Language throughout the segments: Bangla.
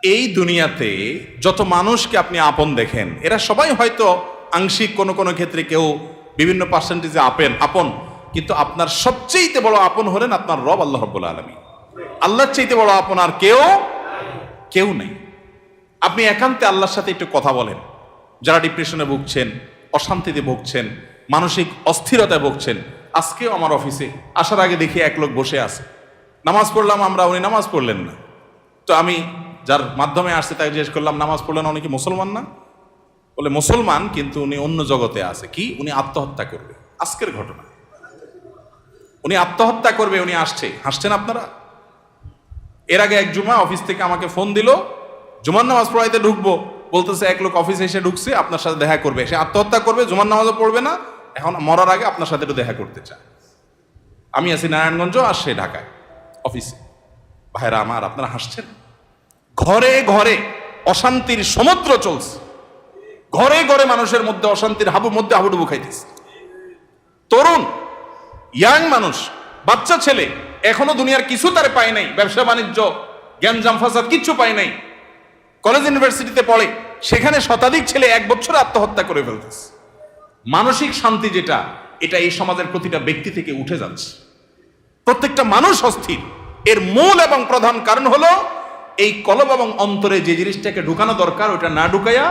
এই দুনিয়াতে যত মানুষকে আপনি আপন দেখেন, এরা সবাই হয়তো আংশিক কোনো কোনো ক্ষেত্রে কেউ বিভিন্ন পার্সেন্টেজে আপন, কিন্তু আপনার সবচেয়ে বড় আপন হলেন আপনার রব আল্লাহ রাব্বুল আলামিন। আল্লাহর চাইতে বড় আপন আর কেউ নেই। আপনি একান্তে আল্লাহর সাথে একটু কথা বলেন। যারা ডিপ্রেশনে ভুগছেন, অশান্তিতে ভুগছেন, মানসিক অস্থিরতায় ভুগছেন, আজকেও আমার অফিসে আসার আগে দেখি এক লোক বসে আছে, নামাজ পড়লাম আমরা, উনি নামাজ পড়লেন না। তো আমি যার মাধ্যমে আসছে তাকে জিজ্ঞেস করলাম, নামাজ পড়লেন, উনি কি মুসলমান না? বলে মুসলমান, কিন্তু উনি অন্য জগতে আছে। কি? উনি আত্মহত্যা করবে। আজকের ঘটনা, উনি আত্মহত্যা করবে, উনি আসছে। হাসছেন আপনারা? এর আগে এক জুমা অফিস থেকে আমাকে ফোন দিল, জুমার নামাজ পড়াইতে ঢুকবো, বলতেছে এক লোক অফিসে এসে ঢুকছে, আপনার সাথে দেখা করবে, সে আত্মহত্যা করবে, জুমার নামাজও পড়বে না, এখন মরার আগে আপনার সাথে একটু দেখা করতে চায়। আমি আছি নারায়ণগঞ্জ, আর সে ঢাকায় অফিসে। ভাইরা আমার, আপনারা হাসছেন? ঘরে ঘরে অশান্তির সমুদ্র চলছে, ঘরে ঘরে মানুষের মধ্যে অশান্তির হাবুডুবু খাইতেছে। তরুণ ইয়াং মানুষ, বাচ্চা ছেলে এখনো দুনিয়ার কিছু তারে পায় নাই, ব্যবসা বাণিজ্য জ্ঞানজাম ফাসাদ কিচ্ছু পায় নাই, কলেজ ইউনিভার্সিটিতে পড়ে, সেখানে শতাধিক ছেলে এক বছরে আত্মহত্যা করে ফেলতেছে। মানসিক শান্তি যেটা, এটা এই সমাজের প্রতিটা ব্যক্তি থেকে উঠে যাচ্ছে। প্রত্যেকটা মানুষ অস্থির। এর মূল এবং প্রধান কারণ হলো এই কলব এবং অন্তরে যে জিনিসটাকে ঢুকানো দরকার ওটা না ঢুকাইয়া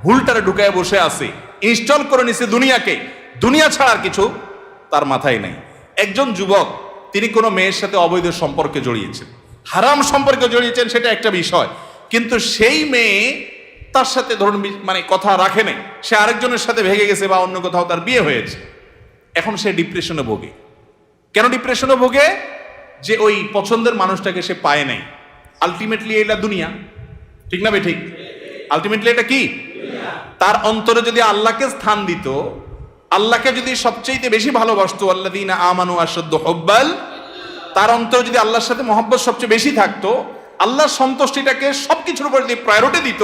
ভুলটারে ঢুকাইয়া বসে আছে, ইনস্টল করে নিছে দুনিয়াকে। দুনিয়া ছাড়ার কিছু তার মাথায় নাই। একজন যুবক, তিনি কোনো মেয়ের সাথে অবৈধ সম্পর্কে জড়িয়েছেন, হারাম সম্পর্কে জড়িয়েছেন, সেটা একটা বিষয়, কিন্তু সেই মেয়ে তার সাথে ধরুন মানে কথা রাখে নাই, সে আরেকজনের সাথে ভেগে গেছে বা অন্য কোথাও তার বিয়ে হয়েছে। এখন সে ডিপ্রেশনে ভোগে। কেন ডিপ্রেশনে ভোগে? যে ওই পছন্দের মানুষটাকে সে পায় নাই। আলটিমেটলি এটা দুনিয়া, ঠিক না? ঠিক। আলটিমেটলি এটা কি? তার অন্তরে যদি আল্লাহকে স্থান দিত, আল্লাহকে যদি সবচেয়ে বেশি ভালোবাসতো, আল্লাযীনা আমানু আশাদ্দু হুব্বাল, তার অন্তরে যদি আল্লাহর সাথে মহব্বত সবচেয়ে বেশি থাকতো, আল্লাহর সন্তুষ্টিটাকে সবকিছুর উপর যদি প্রায়োরিটি দিত,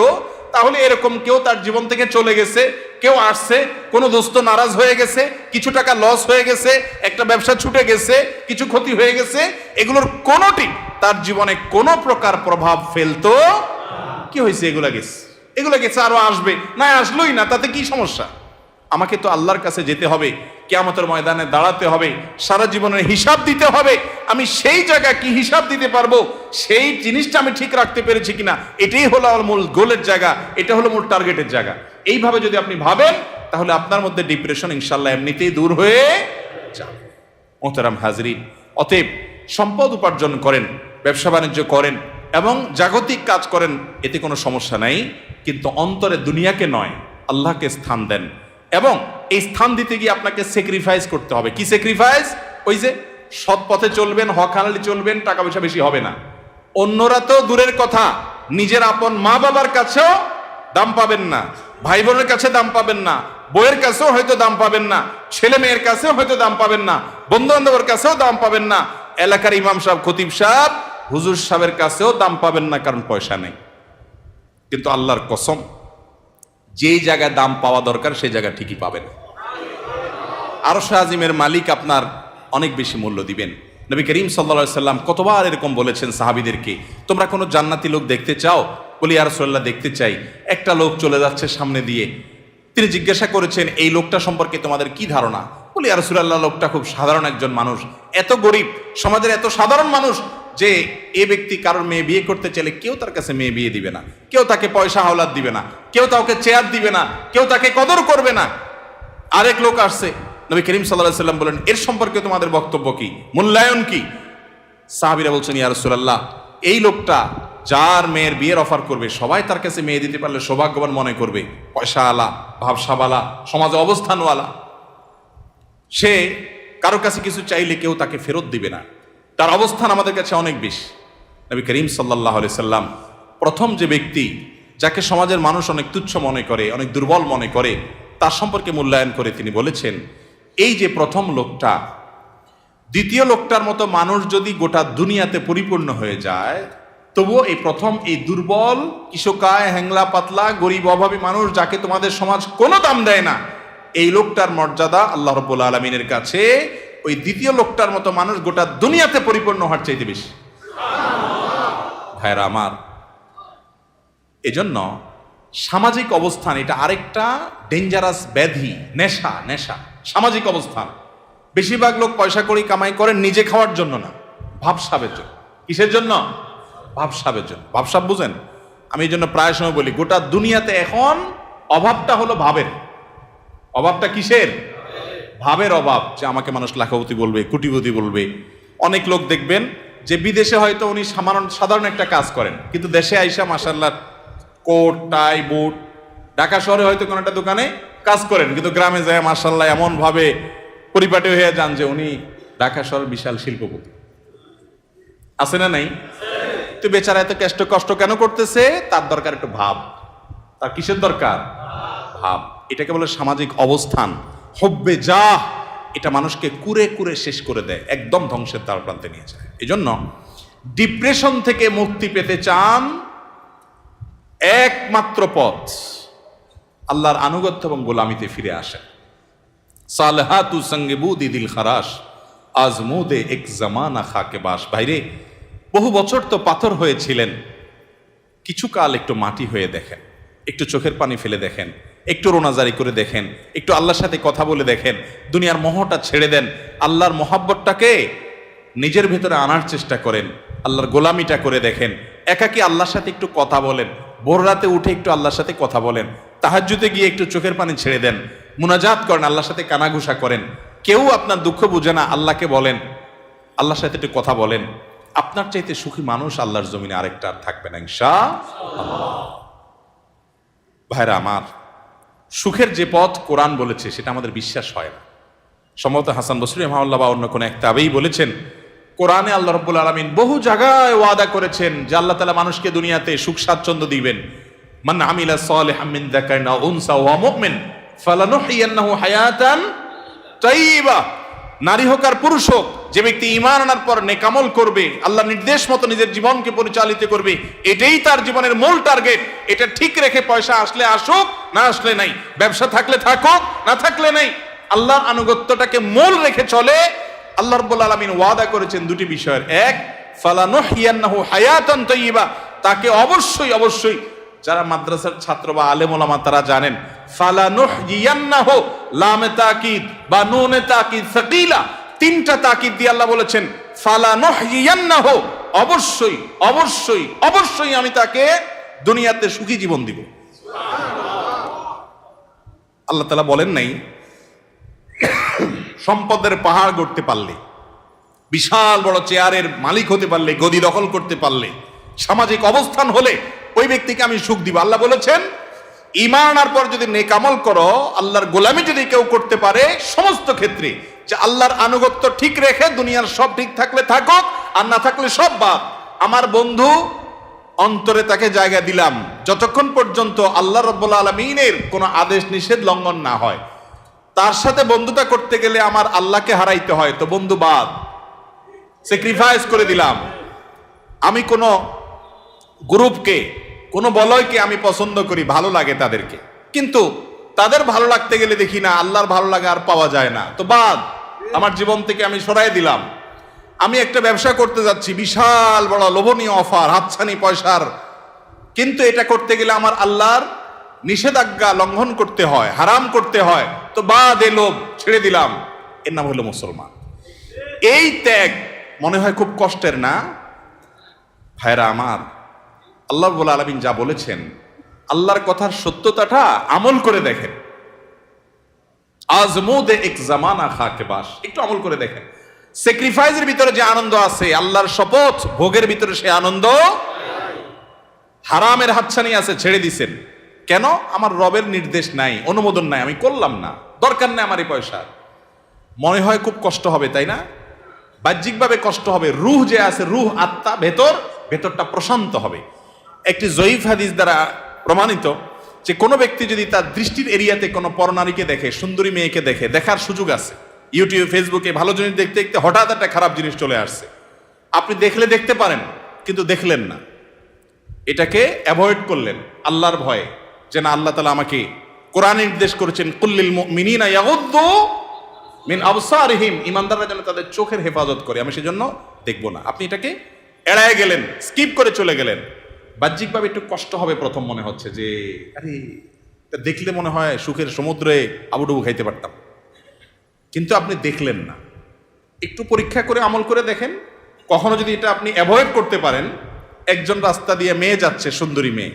তাহলে এরকম কেউ তার জীবন থেকে চলে গেছে, কেউ আসছে, কোনো দোস্ত নারাজ হয়ে গেছে, কিছু টাকা লস হয়ে গেছে, একটা ব্যবসা ছুটে গেছে, কিছু ক্ষতি হয়ে গেছে, এগুলোর কোনোটি তার জীবনে কোনো প্রকার প্রভাব ফেলতো? কি হয়েছে? এগুলা গেছে, আরো আসবে, না আসলোই না, তাতে কি সমস্যা? আমাকে তো আল্লাহর কাছে যেতে হবে, কিয়ামতের ময়দানে দাঁড়াতে হবে, সারা জীবনের হিসাব দিতে হবে। আমি সেই জায়গা কি হিসাব দিতে পারবো, সেই জিনিসটা আমি ঠিক রাখতে পেরেছি কিনা, এটাই হলো আমার মূল গোলের জায়গা, এটা হলো মূল টার্গেটের জায়গা। এইভাবে যদি আপনি ভাবেন, তাহলে আপনার মধ্যে ডিপ্রেশন ইনশাল্লাহ এমনিতেই দূর হয়ে যাবে। মোহতারাম হাজরিন, অতএব সম্পদ উপার্জন করেন, ব্যবসা বাণিজ্য করেন এবং জাগতিক কাজ করেন, এতে কোনো সমস্যা নাই, কিন্তু অন্তরে দুনিয়াকে নয়, আল্লাহকে স্থান দেন। এবং এই স্থান দিতে গিয়ে আপনাকে স্যাক্রিফাইস করতে হবে। কি স্যাক্রিফাইস? ওই যে সৎ পথে চলবেন, হক হালালি চলবেন, টাকা পয়সা বেশি হবে না। অন্যরা তো দূরের কথা, নিজের আপন মা বাবার কাছেও দাম পাবেন না, ভাই বোনের কাছে দাম পাবেন না, বইয়ের কাছেও হয়তো দাম পাবেন না, ছেলে মেয়ের কাছেও হয়তো দাম পাবেন না, বন্ধু বান্ধবের কাছেও দাম পাবেন না, এলাকার ইমাম সাহেব, খতিব সাহেব, হুজুর সাহেবের কাছেও দাম পাবেন না, কারণ পয়সা নেই। কিন্তু আল্লাহর কসম, যেই জায়গায় দাম পাওয়া দরকার সেই জায়গা ঠিকই পাবেন। আরশ আজিমের মালিক আপনার অনেক বেশি মূল্য দিবেন। নবী করিম সাল্লাল্লাহু আলাইহি সাল্লাম কতবার এরকম বলেছেন সাহাবীদেরকে, তোমরা কোনো জান্নাতি লোক দেখতে চাও? বলি ইয়া রাসূলুল্লাহ, দেখতে চাই। একটা লোক চলে যাচ্ছে সামনে দিয়ে, তিনি জিজ্ঞাসা করেছেন, এই লোকটা সম্পর্কে তোমাদের কি ধারণা? বলি ইয়া রাসূলুল্লাহ, লোকটা খুব সাধারণ একজন মানুষ, এত গরিব, সমাজের এত সাধারণ মানুষ যে এ ব্যক্তি কারোর মেয়ে বিয়ে করতে চাইলে কেউ তার কাছে মেয়ে বিয়ে দিবে না, কেউ তাকে পয়সা হাওলাত দিবে না, কেউ তাকে চেয়ার দিবে না, কেউ তাকে কদর করবে না। আরেক লোক আসছে, নবী করিম সাল্লাল্লাহু আলাইহি সাল্লাম বলেন, এর সম্পর্কে তোমাদের বক্তব্য কি, মূল্যায়ন কি? সাহাবীরা বলছেন, ইয়া রাসূলুল্লাহ, এই লোকটা যার মেয়ের বিয়ের অফার করবে, সবাই তার কাছে মেয়ে দিতে পারলে সৌভাগ্যবান মনে করবে, পয়সা আলা, ভাবসাবালা, সমাজে অবস্থানওয়ালা। সে কারো কাছে কিছু চাইলে কেউ তাকে ফেরত দিবে না, তার অবস্থান আমাদের কাছে অনেক বেশি। নবী করিম সাল্লাল্লাহু আলাইহি সাল্লাম প্রথম যে ব্যক্তি যাকে সমাজের মানুষ অনেক তুচ্ছ মনে করে, অনেক দুর্বল মনে করে, তার সম্পর্কে মূল্যায়ন করে তিনি বলেছেন, এই যে প্রথম লোকটা, দ্বিতীয় লোকটার মতো মানুষ যদি গোটা দুনিয়াতে পরিপূর্ণ হয়ে যায়, তবুও এই প্রথম এই দুর্বল, কিশোকায়, হ্যাংলা পাতলা, গরিব, অভাবী মানুষ, যাকে তোমাদের সমাজ কোনো দাম দেয় না, এই লোকটার মর্যাদা আল্লাহ রাব্বুল আলামিনের কাছে ওই দ্বিতীয় লোকটার মতো মানুষ গোটা দুনিয়াতে পরিপূর্ণ হওয়ার চাইতে বেশি। ভাইরা আমার, এজন্য সামাজিক অবস্থান এটা আরেকটা ডেঞ্জারাস ব্যাধি, নেশা। নেশা সামাজিক অবস্থান। বেশিরভাগ লোক পয়সা করি কামাই করেন নিজে খাওয়ার জন্য না, ভাবসাবের জন্য। কিসের জন্য? ভাবসাবের জন্য। ভাবসাব বুঝেন? আমি এই জন্য প্রায় সময় বলি, গোটা দুনিয়াতে এখন অভাবটা হলো ভাবের। অভাবটা কিসের? ভাবের অভাব। যে আমাকে মানুষ লাখপতি বলবে, কোটিপতি বলবে। অনেক লোক দেখবেন যে বিদেশে হয়তো উনি সাধারণ একটা কাজ করেন, কিন্তু দেশে আইসা মাশাআল্লাহ কোট টাই বুট, ঢাকা শহরে হয়তো কোনো একটা দোকানে কাজ করেন, কিন্তু গ্রামে যায় মাশাআল্লাহ এমন ভাবে পরিপাটি হয়ে যান যে উনি ঢাকা শহরের বিশাল শিল্পপতি। আছে না নাই? তো বেচারা এত কষ্ট কেন করতেছে? তার দরকার একটু ভাব। তার কিসের দরকার? ভাব। এটাকে বলে সামাজিক অবস্থান। হব্বে যা, এটা মানুষকে কুরে কুরে শেষ করে দেয়, একদম ধ্বংসের দ্বার প্রান্তে নিয়ে যায়। এই জন্য ডিপ্রেশন থেকে মুক্তি পেতে চান, একমাত্র পথ আল্লাহর আনুগত্য এবং গোলামিতে ফিরে আসেন। সালহাতু সঙ্গে বুদি দিল খারাস আজমুদে এক জামানা খাকে বাস। ভাইরে, বহু বছর তো পাথর হয়েছিলেন, কিছু কাল একটু মাটি হয়ে দেখেন, একটু চোখের পানি ফেলে দেখেন, একটু রোনাজারি করে দেখেন, একটু আল্লাহর সাথে কথা বলে দেখেন, দুনিয়ার মোহটা ছেড়ে দেন, আল্লাহর মোহাব্বতটাকে নিজের ভেতরে আনার চেষ্টা করেন, আল্লাহর গোলামিটা করে দেখেন। একাকি আল্লাহর সাথে একটু কথা বলেন, ভোর রাতে উঠে একটু আল্লাহর সাথে কথা বলেন, তাহাজ্জুদে গিয়ে একটু চোখের পানি ছেড়ে দেন, মুনাজাত করেন, আল্লাহর সাথে কানাঘুষা করেন। কেউ আপনার দুঃখ বুঝে না, আল্লাহকে বলেন, আল্লাহর সাথে একটু কথা বলেন। আপনার চাইতে সুখী মানুষ আল্লাহর জমিনে আরেকটা আর থাকবে না ইনশাআল্লাহ। ভাইরা আমার, সুখের যে পথ কোরআন বলেছে সেটা আমাদের বিশ্বাস হয় না। সম্ভবত হাসান বসরি রাহিমাহুল্লাহ বা অন্য কোন এক তাবেঈ বলেছেন, কোরআনে আল্লাহ রাব্বুল আলামিন বহু জায়গায় ওয়াদা করেছেন যে আল্লাহ তাআলা মানুষকে দুনিয়াতে সুখ স্বাচ্ছন্দ্য দিবেন। মান আমিলা সালিহাম মিন যাকারিন আও উনসা ওয়া মুমিন ফালানুহইয়ান্নাহু হায়াতান তাইয়্যিবা। নারী হোক আর পুরুষ হোক, যে ব্যক্তি ঈমান আনার পর নেক আমল করবে, আল্লাহ নির্দেশ মতো নিজের জীবনকে পরিচালিত করবে, এটাই তার জীবনের মূল টার্গেট। এটা ঠিক রেখে পয়সা আসলে আসুক, না আসলে নাই, ব্যবসা থাকলে থাকুক, না থাকলে নাই, আল্লাহর আনুগত্যটাকে মূল রেখে চলে। আল্লাহ রাব্বুল আলামিন ওয়াদা করেছেন দুটি বিষয়ের। এক, ফালানুহইয়ান্নাহু হায়াতান তাইয়্যিবা, তাকে অবশ্যই অবশ্যই, যারা মাদ্রাসার ছাত্র বা আলেম ওলামা তারা জানেন, ফালানুহইয়ান্নাহু লামে তাকিদ বা নুনে তাকিদ সাকিলা, তিনটা তাকিদ দিয়ে আল্লাহ বলেছেন ফালানুহইয়ান্নাহু, অবশ্যই অবশ্যই অবশ্যই আমি তাকে দুনিয়াতে সুখী জীবন দিব। আল্লাহ তাআলা বলেন নাই সম্পদের পাহাড় গড়তে পারলে, বিশাল বড় চেয়ারের মালিক হতে পারলে, গদি দখল করতে পারলে, সামাজিক অবস্থান হলে ওই ব্যক্তিকে আমি সুখ দিব। আল্লাহ বলেছেন ঈমান আনার পর যদি নেক আমল করো, আল্লাহর গোলামি যদি কেউ করতে পারে, সমস্ত ক্ষেত্রে যে আল্লাহর আনুগত্য ঠিক রেখে দুনিয়ার সব ঠিক থাকলে থাকুক, আর না থাকলে সব বাদ, আমার বন্ধু অন্তরে তাকে জায়গা দিলাম যতক্ষণ পর্যন্ত আল্লাহ রাব্বুল আলামিনের কোনো আদেশ নিষেধ লঙ্ঘন না হয়। তার সাথে বন্ধুতা করতে গেলে আমার আল্লাহকে হারাইতে হয়, তো বন্ধু বাদ, স্যাক্রিফাইস করে দিলাম। আমি কোনো গ্রুপকে, কোনো বলয়কে আমি পছন্দ করি, ভালো লাগে তাদেরকে, কিন্তু তাদের ভালো লাগতে গেলে দেখি না আল্লাহর ভালো লাগা আর পাওয়া যায় না, তো বাদ, আমার জীবন থেকে আমি সরাই দিলাম। আমি একটা ব্যবসা করতে যাচ্ছি, বিশাল বড় লোভনীয় অফার, হাতছানি পয়সার, কিন্তু এটা করতে গেলে আমার আল্লাহর নিষেধাজ্ঞা লঙ্ঘন করতে হয়, হারাম করতে হয়, তো বাদ, এ লোভ ছেড়ে দিলাম। এর নাম হলো মুসলমান। এই ত্যাগ মনে হয় খুব কষ্টের না? ভাইরা আমার, আল্লাহ রাব্বুল আলামিন যা বলেছেন, আল্লাহর কথার সত্যতাটা আমল করে দেখেন। আজমুদে এক জামানা খাকে বাস, একটু আমল করে দেখেন। স্যাক্রিফাইসের ভিতরে যে আনন্দ আছে, আল্লাহর শপথ ভোগের ভিতরে সে আনন্দ। হারামের হাতছানি আছে, ছেড়ে দিছেন কেন? আমার রবের নির্দেশ নাই, অনুমোদন নাই, আমি করলাম না, দরকার নেই আমার এই পয়সা। মনে হয় খুব কষ্ট হবে, তাই না? বাহ্যিকভাবে কষ্ট হবে, রুহ যে আছে, রুহ আত্মা, ভেতরটা প্রশান্ত হবে। একটি জয়ীফ হাদিস দ্বারা প্রমাণিত যে কোনো ব্যক্তি যদি তার দৃষ্টির এরিয়াতে কোনো পরনারীকে দেখে, সুন্দরী মেয়েকে দেখে, দেখার সুযোগ আছে, ইউটিউব ফেসবুকে ভালো জিনিস দেখতে দেখতে হঠাৎ একটা খারাপ জিনিস চলে আসছে, আপনি দেখলে দেখতে পারেন, কিন্তু দেখলেন না, এটাকে অ্যাভয়েড করলেন আল্লাহর ভয়ে, যে না, আল্লাহ তাআলা আমাকে কোরআনে নির্দেশ করেছেন কুল্লিল মুমিনিনা ইয়াগুদ্দু মিন আবসারিহিম, ঈমানদাররা যেন তাদের চোখের হেফাজত করে, আমি সেজন্য দেখব না। আপনি এটাকে এড়ায় গেলেন, স্কিপ করে চলে গেলেন, বাহ্যিকভাবে একটু কষ্ট হবে, প্রথম মনে হচ্ছে যে আরে এটা দেখলে মনে হয় সুখের সমুদ্রে আবুডুবু খাইতে পারতাম, কিন্তু আপনি দেখলেন না। একটু পরীক্ষা করে আমল করে দেখেন, কখনো যদি এটা আপনি অ্যাভয়েড করতে পারেন। একজন রাস্তা দিয়ে মেয়ে যাচ্ছে, সুন্দরী মেয়ে,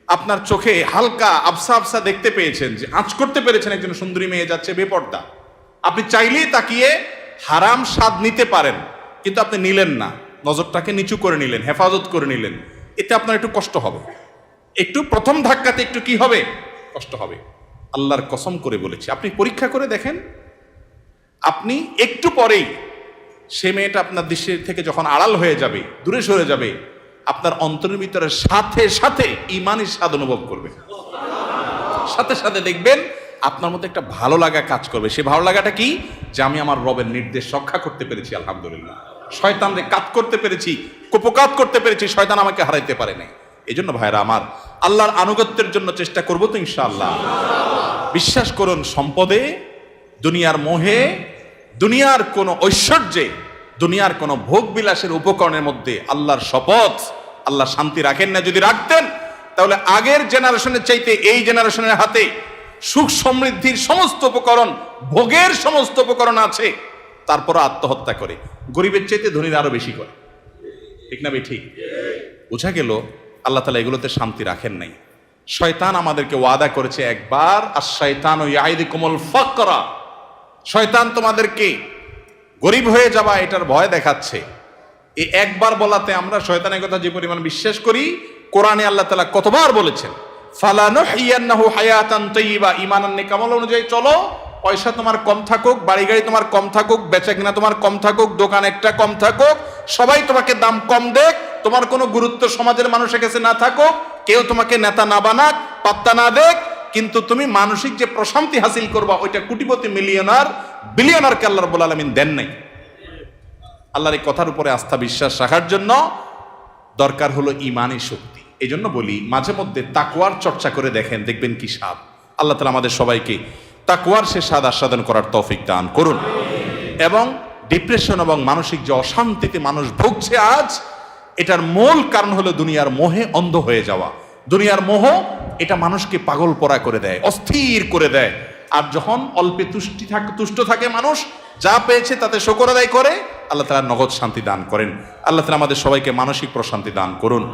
আপনার চোখে হালকা আবসা আবসা দেখতে পেয়েছেন, যে আঁচ করতে পেরেছেন একজন সুন্দরী মেয়ে যাচ্ছে বেপর্দা, আপনি চাইলেই তাকিয়ে হারাম স্বাদ নিতে পারেন, কিন্তু আপনি নিলেন না, নজরটাকে নিচু করে নিলেন, হেফাজত করে নিলেন, এতে আপনার একটু কষ্ট হবে, একটু প্রথম ধাক্কাতে একটু কি হবে, কষ্ট হবে। আল্লাহর কসম করে বলেছি, আপনি পরীক্ষা করে দেখেন, আপনি একটু পরেই সে মেয়েটা আপনার দৃষ্টি থেকে যখন আড়াল হয়ে যাবে, দূরে সরে যাবে, আপনার অন্তরের ভিতরে সাথে সাথে ঈমানের স্বাদ অনুভব করবে, সাথে সাথে দেখবেন আপনার মধ্যে একটা ভালো লাগা কাজ করবে। সে ভালো লাগাটা কি, যে আমি আমার রবের নির্দেশ রক্ষা করতে পেরেছি, আলহামদুলিল্লাহ, শয়তানরে কাত করতে পেরেছি, কুপকাত করতে পেরেছি, শয়তান আমাকে হারাইতে পারে নাই। এই জন্য ভাইরা আমার, আল্লাহর আনুগত্যের জন্য চেষ্টা করবো তো ইনশাআল্লাহ। বিশ্বাস করুন, সম্পদে, দুনিয়ার মোহে, দুনিয়ার কোন ঐশ্বর্যে, দুনিয়ার কোন ভোগ বিলাসের উপকরণের মধ্যে আল্লাহর শপথ, আল্লাহ শান্তি রাখেন না। যদি রাখতেন তাহলে আগের জেনারেশনের চাইতে এই জেনারেশনের হাতে সুখ সমৃদ্ধির সমস্ত উপকরণ, ভোগের সমস্ত উপকরণ আছে, তারপর আত্মহত্যা করে, গরিবের চাইতে ধনীরা আরো বেশি করে। ঠিক না ঠিক? বোঝা গেল আল্লাহ তাআলা এগুলোতে শান্তি রাখেন নাই। শয়তান আমাদেরকে ওয়াদা করেছে একবার, আশ-শাইতানু ইয়াইদুকুমুল ফাকরা, শয়তান তোমাদেরকে গরিব হয়ে যাবা এটার ভয় দেখাচ্ছে। এই একবার বলাতে আমরা শয়তানের কথা যে পরিমাণ বিশ্বাস করি, কোরআনে আল্লাহ তাআলা কতবার বলেছেন, ফালানুহিয়ান্নাহু হায়াতান তাইয়্যিবা, ঈমানান নেক আমল অনুযায়ী চলো, পয়সা তোমার কম থাকুক, বাড়ি গাড়ি তোমার কম থাকুক, বেচাকেনা তোমার কম থাকুক, দোকান একটা কম থাকুক, সবাই তোমাকে দাম কম দেখ, তোমার কোনো গুরুত্ব সমাজের মানুষের কাছে না থাকুক, কেউ তোমাকে নেতা না বানাক, পাত্তা না দেখ, কিন্তু তুমি মানসিক যে প্রশান্তি হাসিল করবা ওইটা কোটিপতি, মিলিয়নার, বিলিয়নারকে আল্লাহ রাব্বুল আলামিন দেন নাই। আল্লাহর এই কথার উপরে আস্থা বিশ্বাস রাখার জন্য দরকার হলো ঈমানী শক্তি। এই জন্য বলি, মাঝে মধ্যে তাকওয়ার চর্চা করে দেখেন, দেখবেন কি স্বাদ। আল্লাহ তাআলা আমাদের সবাইকে তাকওয়ার সে স্বাদ আস্বাদন করার তৌফিক দান করুন। এবং ডিপ্রেশন এবং মানসিক যে অশান্তিতে মানুষ ভুগছে আজ, এটার মূল কারণ হলো দুনিয়ার মোহে অন্ধ হয়ে যাওয়া। দুনিয়ার মোহ এটা মানুষকে পাগল পরা করে দেয়, অস্থির করে দেয়। আর যখন অল্পে তুষ্ট থাকে মানুষ, যা পেয়েছে তাতে শুকর আদায় করে, আল্লাহ তাআলা নগদ শান্তি দান করেন। আল্লাহ তাআলা আমাদের সবাইকে মানসিক প্রশান্তি দান করুন।